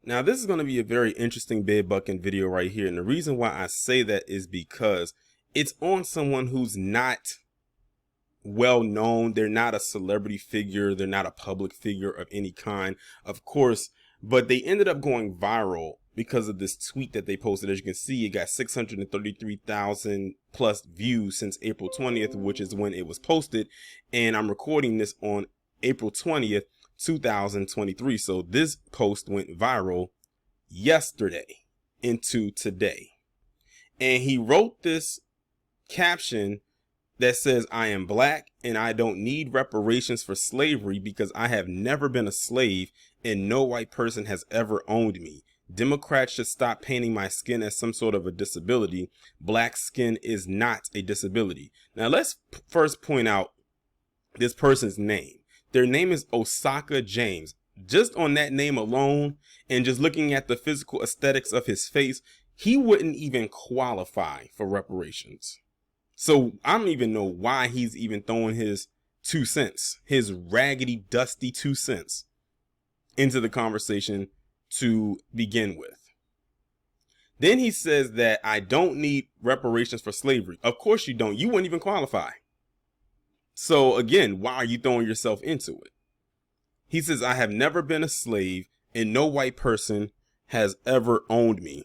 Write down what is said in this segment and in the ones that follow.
Now, this is going to be a very interesting bed bucking video right here. And the reason why I say that is because it's on someone who's not well known. They're not a celebrity figure. They're not a public figure of any kind, of course, but they ended up going viral because of this tweet that they posted. As you can see, it got 633,000 plus views since April 20th, which is when it was posted. And I'm recording this on April 20th, 2023. So this post went viral yesterday into today. And he wrote this caption that says, "I am black and I don't need reparations for slavery because I have never been a slave and no white person has ever owned me. Democrats should stop painting my skin as some sort of a disability. Black skin is not a disability." Now let's first point out this person's name. Their name is Osaka James. Just on that name alone and just looking at the physical aesthetics of his face, he wouldn't even qualify for reparations. So I don't even know why he's even throwing his 2 cents, his raggedy, dusty 2 cents into the conversation to begin with. Then he says that I don't need reparations for slavery. Of course you don't. You wouldn't even qualify. So again, why are you throwing yourself into it? He says, I have never been a slave and no white person has ever owned me.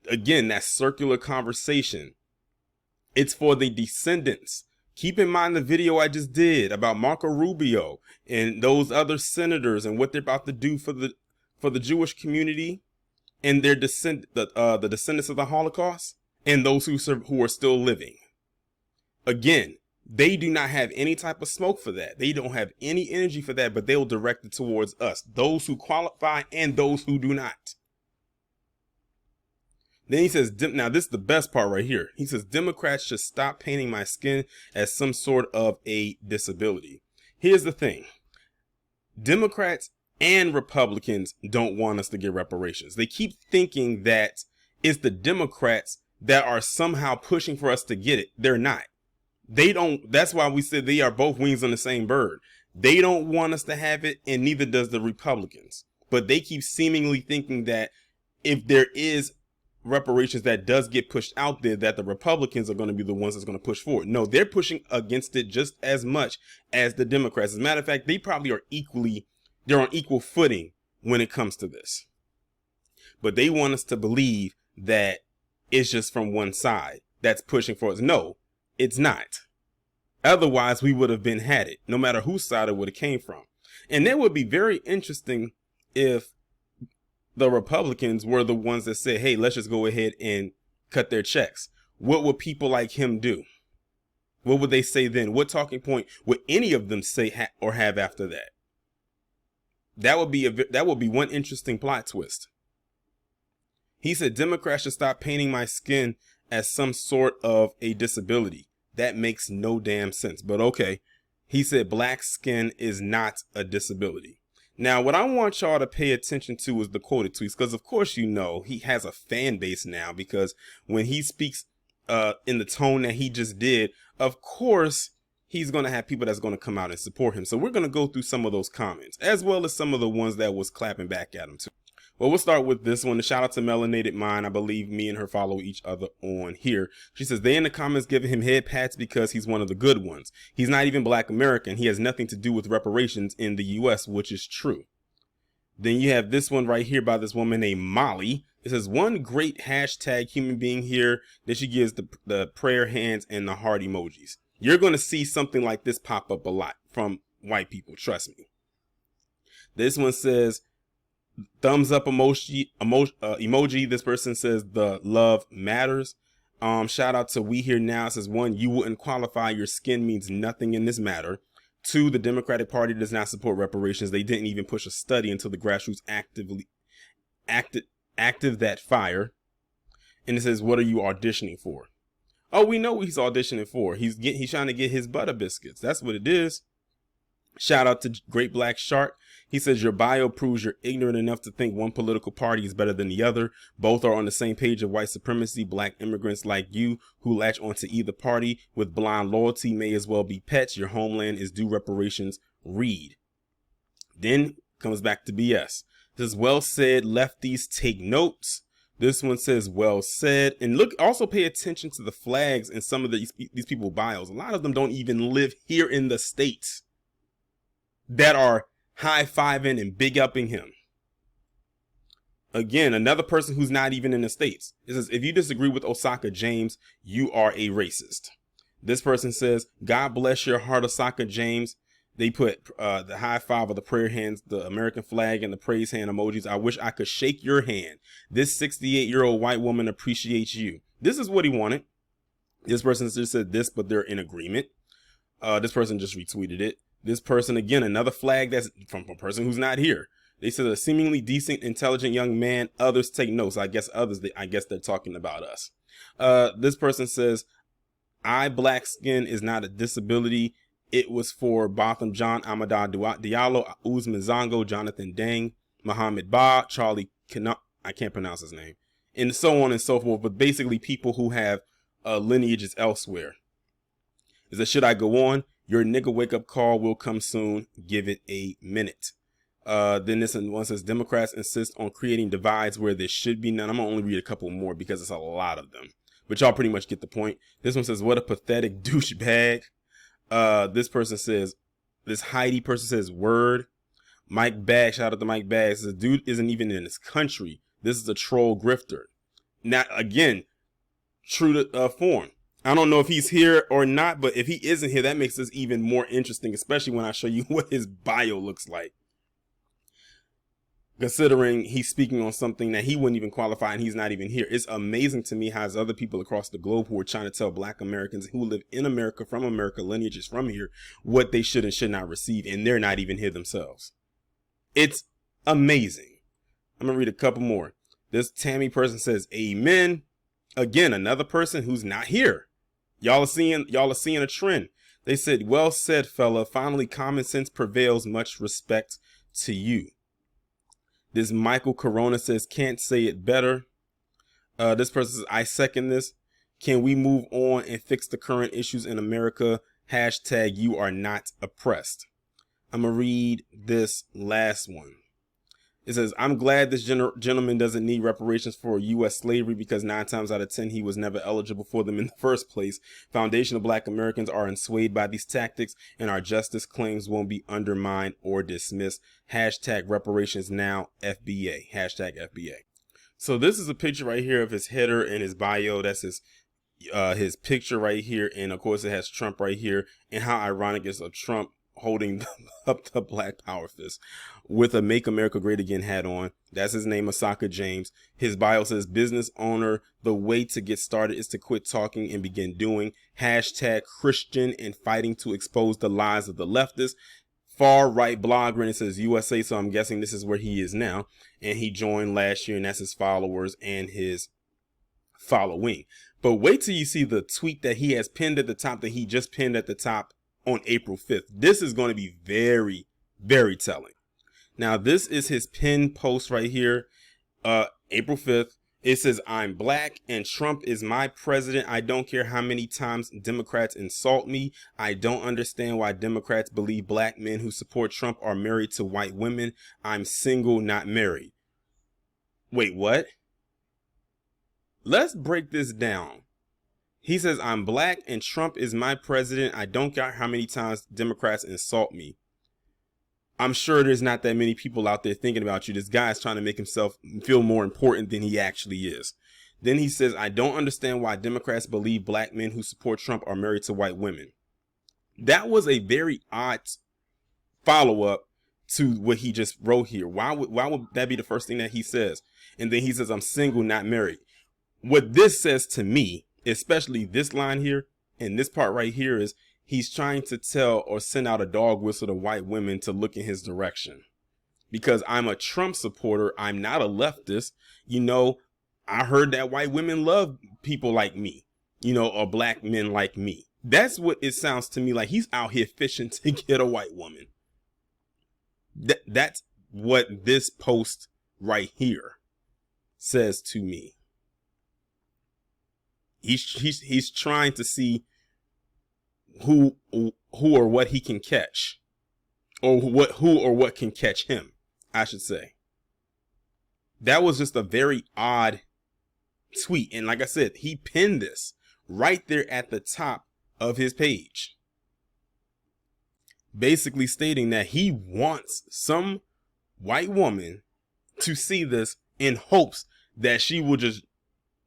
Again, that circular conversation. It's for the descendants. Keep in mind the video I just did about Marco Rubio and those other senators and what they're about to do for the Jewish community and their the descendants of the Holocaust and those who are still living. Again, they do not have any type of smoke for that. They don't have any energy for that, but they'll direct it towards us, those who qualify and those who do not. Then he says, now this is the best part right here. He says, Democrats should stop painting my skin as some sort of a disability. Here's the thing. Democrats and Republicans don't want us to get reparations. They keep thinking that it's the Democrats that are somehow pushing for us to get it. They're not. They don't. That's why we said they are both wings on the same bird. They don't want us to have it, and neither does the Republicans. But they keep seemingly thinking that if there is reparations that does get pushed out there, that the Republicans are going to be the ones that's going to push forward. No, they're pushing against it just as much as the Democrats. As a matter of fact, they probably are they're on equal footing when it comes to this. But they want us to believe that it's just from one side that's pushing for us. No, it's not. Otherwise, we would have been had it, no matter whose side it would have came from. And that would be very interesting if the Republicans were the ones that said, hey, let's just go ahead and cut their checks. What would people like him do? What would they say then? What talking point would any of them say or have after that? That would be one interesting plot twist. He said, Democrats should stop painting my skin as some sort of a disability. That makes no damn sense, but okay. He said black skin is not a disability. Now, what I want y'all to pay attention to is the quoted tweets, because of course, you know, he has a fan base now, because when he speaks in the tone that he just did, of course, he's going to have people that's going to come out and support him. So we're going to go through some of those comments, as well as some of the ones that was clapping back at him too. Well, we'll start with this one. A shout out to Melanated Mind. I believe me and her follow each other on here. She says, they in the comments giving him head pats because he's one of the good ones. He's not even Black American. He has nothing to do with reparations in the U.S., which is true. Then you have this one right here by this woman named Molly. It says, one great hashtag human being here. Then she gives the prayer hands and the heart emojis. You're going to see something like this pop up a lot from white people. Trust me. This one says, thumbs up emoji. This person says the love matters. Shout out to We Here Now. It says, one, you wouldn't qualify. Your skin means nothing in this matter. Two, the Democratic Party does not support reparations. They didn't even push a study until the grassroots active that fire. And it says, what are you auditioning for? Oh, we know what he's auditioning for. He's trying to get his butter biscuits. That's what it is. Shout out to Great Black Shark. He says, your bio proves you're ignorant enough to think one political party is better than the other. Both are on the same page of white supremacy. Black immigrants like you who latch onto either party with blind loyalty may as well be pets. Your homeland is due reparations. Read. Then comes back to BS. This is well said. Lefties take notes. This one says well said. And look, also pay attention to the flags in some of these people bios. A lot of them don't even live here in the States that are high-fiving and big-upping him. Again, another person who's not even in the States. It says, if you disagree with Osaka James, you are a racist. This person says, God bless your heart, Osaka James. They put the high five of the prayer hands, the American flag, and the praise hand emojis. I wish I could shake your hand. This 68-year-old white woman appreciates you. This is what he wanted. This person just said this, but they're in agreement. This person just retweeted it. This person, again, another flag that's from a person who's not here. They said a seemingly decent, intelligent young man. Others take notes. I guess they're talking about us. This person says, black skin is not a disability. It was for Botham John, Amadou Diallo, Uzman Zongo, Jonathan Dang, Muhammad Ba, Charlie I can't pronounce his name, and so on and so forth. But basically people who have lineages elsewhere. Is that, should I go on? Your nigga wake up call will come soon. Give it a minute. Then this one says, Democrats insist on creating divides where there should be none. I'm going to only read a couple more because it's a lot of them. But y'all pretty much get the point. This one says, what a pathetic douchebag. This person says, this Heidi person says, word. Mike Baggs, shout out to Mike Baggs, says, dude isn't even in his country. This is a troll grifter. Now, again, true to form. I don't know if he's here or not, but if he isn't here, that makes this even more interesting, especially when I show you what his bio looks like. Considering he's speaking on something that he wouldn't even qualify and he's not even here. It's amazing to me how there's other people across the globe who are trying to tell black Americans who live in America, from America, lineages from here, what they should and should not receive, and they're not even here themselves. It's amazing. I'm going to read a couple more. This Tammy person says, amen. Again, another person who's not here. Y'all are seeing a trend. They said, well said, fella. Finally, common sense prevails. Much respect to you. This Michael Corona says, can't say it better. This person says, I second this. Can we move on and fix the current issues in America? Hashtag you are not oppressed. I'm going to read this last one. It says, I'm glad this gentleman doesn't need reparations for U.S. slavery because 9 times out of 10, he was never eligible for them in the first place. Foundational black Americans are enswayed by these tactics, and our justice claims won't be undermined or dismissed. Hashtag reparations now, FBA. Hashtag FBA. So this is a picture right here of his header and his bio. That's his picture right here. And of course, it has Trump right here. And how ironic is of Trump holding up the Black Power fist with a Make America Great Again hat on. That's his name, Osaka James. His bio says, business owner, the way to get started is to quit talking and begin doing. Hashtag Christian and fighting to expose the lies of the leftists. Far right blogger, and it says USA, so I'm guessing this is where he is now. And he joined last year, and that's his followers and his following. But wait till you see the tweet that he has pinned at the top, that he just pinned at the top on April 5th. This is going to be very, very telling. Now, this is his pinned post right here, April 5th. It says, I'm black and Trump is my president. I don't care how many times Democrats insult me. I don't understand why Democrats believe black men who support Trump are married to white women. I'm single, not married. Wait, what? Let's break this down. He says, I'm black and Trump is my president. I don't care how many times Democrats insult me. I'm sure there's not that many people out there thinking about you. This guy is trying to make himself feel more important than he actually is. Then he says, I don't understand why Democrats believe black men who support Trump are married to white women. That was a very odd follow-up to what he just wrote here. Why would that be the first thing that he says? And then he says, I'm single, not married. What this says to me, especially this line here and this part right here, is he's trying to tell or send out a dog whistle to white women to look in his direction. Because I'm a Trump supporter. I'm not a leftist. You know, I heard that white women love people like me, you know, or black men like me. That's what it sounds to me like. He's out here fishing to get a white woman. That's what this post right here says to me. He's trying to see who or what he can catch, or what can catch him, I should say. That was just a very odd tweet. And like I said, he pinned this right there at the top of his page, basically stating that he wants some white woman to see this in hopes that she will just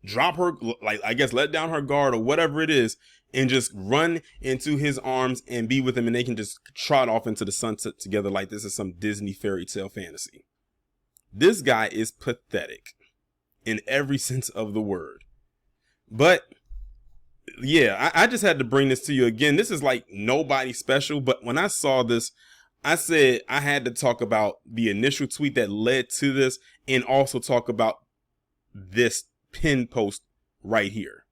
drop her, like, I guess, let down her guard or whatever it is, and just run into his arms and be with him, and they can just trot off into the sunset together like this is some Disney fairy tale fantasy. This guy is pathetic in every sense of the word. But yeah, I just had to bring this to you again. This is like nobody special, but when I saw this, I said I had to talk about the initial tweet that led to this, and also talk about this pin post right here.